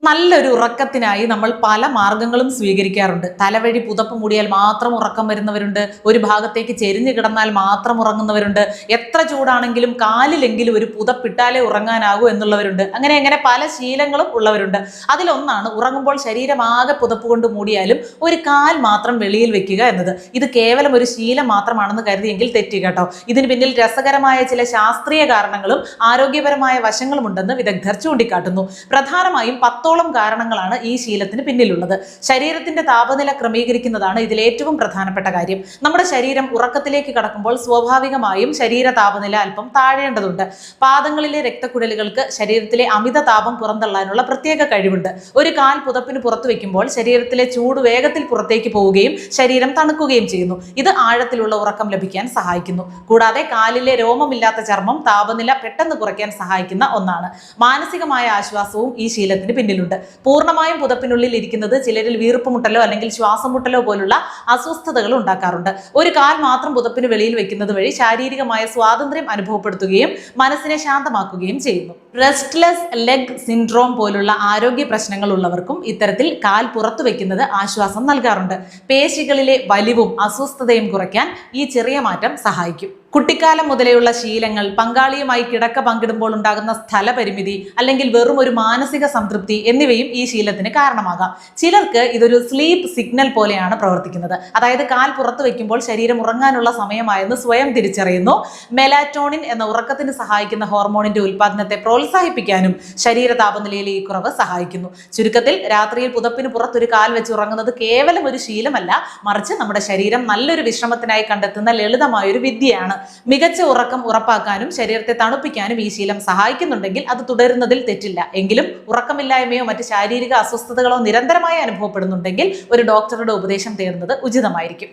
നല്ലൊരു ഉറക്കത്തിനായി നമ്മൾ പല മാർഗങ്ങളും സ്വീകരിക്കാറുണ്ട്. തലവഴി പുതപ്പ് മൂടിയാൽ മാത്രം ഉറക്കം വരുന്നവരുണ്ട്, ഒരു ഭാഗത്തേക്ക് ചെരിഞ്ഞു കിടന്നാൽ മാത്രം ഉറങ്ങുന്നവരുണ്ട്, എത്ര ചൂടാണെങ്കിലും കാലിലെങ്കിലും ഒരു പുതപ്പിട്ടാലേ ഉറങ്ങാനാകൂ എന്നുള്ളവരുണ്ട്. അങ്ങനെ പല ശീലങ്ങളും ഉള്ളവരുണ്ട്. അതിലൊന്നാണ് ഉറങ്ങുമ്പോൾ ശരീരമാകെ പുതപ്പ് കൊണ്ട് മൂടിയാലും ഒരു കാൽ മാത്രം വെളിയിൽ വെക്കുക എന്നത്. ഇത് കേവലം ഒരു ശീലം മാത്രമാണെന്ന് കരുതിയെങ്കിൽ തെറ്റി കേട്ടോ. ഇതിന് പിന്നിൽ രസകരമായ ചില ശാസ്ത്രീയ കാരണങ്ങളും ആരോഗ്യപരമായ വശങ്ങളും ഉണ്ടെന്ന് വിദഗ്ധർ ചൂണ്ടിക്കാട്ടുന്നു. പ്രധാനമായും 10 കാരണങ്ങളാണ് ഈ ശീലത്തിന് പിന്നിലുള്ളത്. ശരീരത്തിന്റെ താപനില ക്രമീകരിക്കുന്നതാണ് ഇതിൽ ഏറ്റവും പ്രധാനപ്പെട്ട കാര്യം. നമ്മുടെ ശരീരം ഉറക്കത്തിലേക്ക് കടക്കുമ്പോൾ സ്വാഭാവികമായും ശരീര താപനില അല്പം താഴേണ്ടതുണ്ട്. പാദങ്ങളിലെ രക്തക്കുഴലുകൾക്ക് ശരീരത്തിലെ അമിത താപം പുറന്തള്ളാനുള്ള പ്രത്യേക കഴിവുണ്ട്. ഒരു കാൽ പുതപ്പിന് പുറത്തു വെക്കുമ്പോൾ ശരീരത്തിലെ ചൂട് വേഗത്തിൽ പുറത്തേക്ക് പോവുകയും ശരീരം തണുക്കുകയും ചെയ്യുന്നു. ഇത് ആഴത്തിലുള്ള ഉറക്കം ലഭിക്കാൻ സഹായിക്കുന്നു. കൂടാതെ കാലിലെ രോമമില്ലാത്ത ചർമ്മം താപനില പെട്ടെന്ന് കുറയ്ക്കാൻ സഹായിക്കുന്ന ഒന്നാണ്. മാനസികമായ ആശ്വാസവും ഈ ശീലത്തിന് പിന്നിലുണ്ട്. പൂർണ്ണമായും പുതപ്പിനുള്ളിൽ ഇരിക്കുന്നത് ചിലരിൽ വീർപ്പ് മുട്ടലോ അല്ലെങ്കിൽ ശ്വാസം മുട്ടലോ പോലുള്ള അസ്വസ്ഥതകൾ ഉണ്ടാക്കാറുണ്ട്. ഒരു കാൽ മാത്രം പുതപ്പിന് വെളിയിൽ വെക്കുന്നത് വഴി ശാരീരികമായ സ്വാതന്ത്ര്യം അനുഭവപ്പെടുത്തുകയും മനസ്സിനെ ശാന്തമാക്കുകയും ചെയ്യുന്നു. റെസ്റ്റ്ലെസ് ലെഗ് സിൻഡ്രോം പോലുള്ള ആരോഗ്യ പ്രശ്നങ്ങൾ ഉള്ളവർക്കും ഇത്തരത്തിൽ കാൽ പുറത്തു വെക്കുന്നത് ആശ്വാസം നൽകാറുണ്ട്. പേശികളിലെ വലിവും അസ്വസ്ഥതയും കുറയ്ക്കാൻ ഈ ചെറിയ മാറ്റം സഹായിക്കും. കുട്ടിക്കാലം മുതലെയുള്ള ശീലങ്ങൾ, പങ്കാളിയുമായി കിടക്ക പങ്കിടുമ്പോൾ ഉണ്ടാകുന്ന സ്ഥലപരിമിതി അല്ലെങ്കിൽ വെറും ഒരു മാനസിക സംതൃപ്തി എന്നിവയും ഈ ശീലത്തിന് കാരണമാകാം. ചിലർക്ക് ഇതൊരു സ്ലീപ്പ് സിഗ്നൽ പോലെയാണ് പ്രവർത്തിക്കുന്നത്. അതായത് കാൽ പുറത്തു വെക്കുമ്പോൾ ശരീരം ഉറങ്ങാനുള്ള സമയമായെന്ന് സ്വയം തിരിച്ചറിയുന്നു. മെലാറ്റോണിൻ എന്ന ഉറക്കത്തിന് സഹായിക്കുന്ന ഹോർമോണിന്റെ ഉൽപ്പാദനത്തെ പ്രോത്സാഹിപ്പിക്കാനും ശരീര താപനിലയിലെ ഈ കുറവ് സഹായിക്കുന്നു. ചുരുക്കത്തിൽ രാത്രിയിൽ പുതപ്പിന് പുറത്തൊരു കാൽ വെച്ച് ഉറങ്ങുന്നത് കേവലം ഒരു ശീലമല്ല, മറിച്ച് നമ്മുടെ ശരീരം നല്ലൊരു വിശ്രമത്തിനായി കണ്ടെത്തുന്ന ലളിതമായൊരു വിദ്യയാണ്. മികച്ച ഉറക്കം ഉറപ്പാക്കാനും ശരീരത്തെ തണുപ്പിക്കാനും ഈ ശീലം സഹായിക്കുന്നുണ്ടെങ്കിൽ അത് തുടരുന്നതിൽ തെറ്റില്ല. എങ്കിലും ഉറക്കമില്ലായ്മയോ മറ്റ് ശാരീരിക അസ്വസ്ഥതകളോ നിരന്തരമായി അനുഭവപ്പെടുന്നുണ്ടെങ്കിൽ ഒരു ഡോക്ടറുടെ ഉപദേശം തേടുന്നത് ഉചിതമായിരിക്കും.